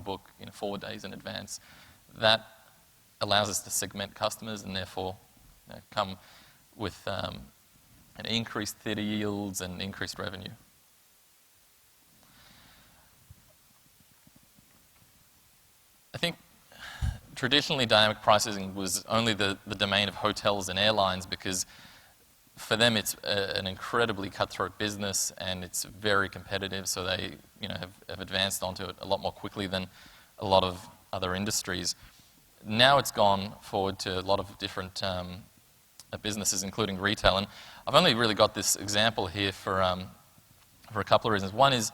to book 4 days in advance. That allows us to segment customers and therefore come with an increased theatre yields and increased revenue. I think traditionally dynamic pricing was only the domain of hotels and airlines because for them it's an incredibly cutthroat business and it's very competitive, so they have advanced onto it a lot more quickly than a lot of other industries. Now it's gone forward to a lot of different businesses, including retail, and I've only really got this example here for a couple of reasons. One is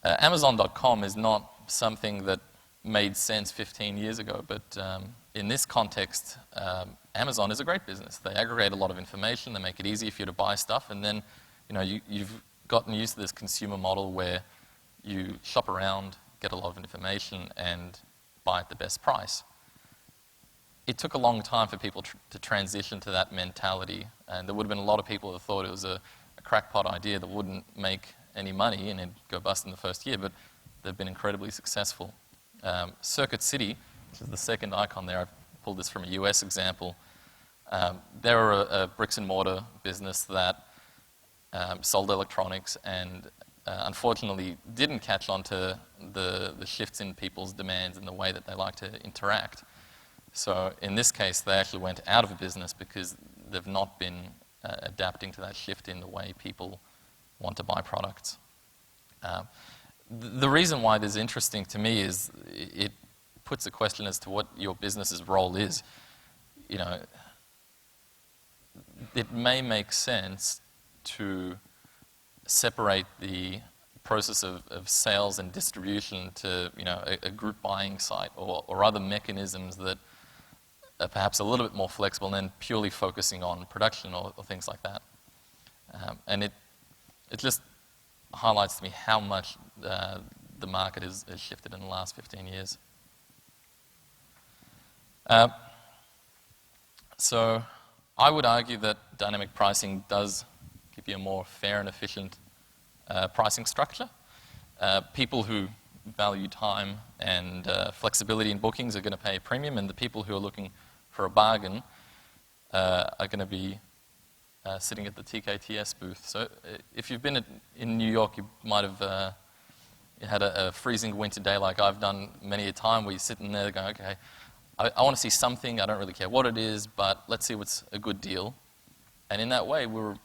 Amazon.com is not something that made sense 15 years ago, but in this context, Amazon is a great business. They aggregate a lot of information, they make it easy for you to buy stuff, and then you've gotten used to this consumer model where you shop around, get a lot of information, and buy at the best price. It took a long time for people to transition to that mentality, and there would have been a lot of people that thought it was a crackpot idea that wouldn't make any money and it'd go bust in the first year, but they've been incredibly successful. Circuit City, which is the second icon there, I've pulled this from a US example. They're a bricks and mortar business that sold electronics and unfortunately didn't catch on to the shifts in people's demands and the way that they like to interact. So in this case, they actually went out of business because they've not been adapting to that shift in the way people want to buy products. The reason why this is interesting to me is it puts a question as to what your business's role is. It may make sense to separate the process of sales and distribution to a group buying site or other mechanisms that are perhaps a little bit more flexible than purely focusing on production or things like that. And it just highlights to me how much the market has shifted in the last 15 years. So I would argue that dynamic pricing does give you a more fair and efficient pricing structure. People who value time and flexibility in bookings are going to pay a premium, and the people who are looking for a bargain are going to be sitting at the TKTS booth. So if you've been in New York, you might have had a freezing winter day like I've done many a time, where you're sitting there going, okay, I want to see something, I don't really care what it is, but let's see what's a good deal. And in that way, we're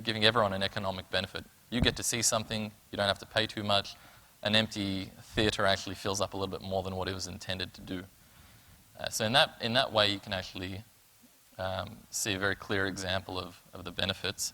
giving everyone an economic benefit. You get to see something, you don't have to pay too much. An empty theatre actually fills up a little bit more than what it was intended to do. So in that way, you can actually see a very clear example of the benefits.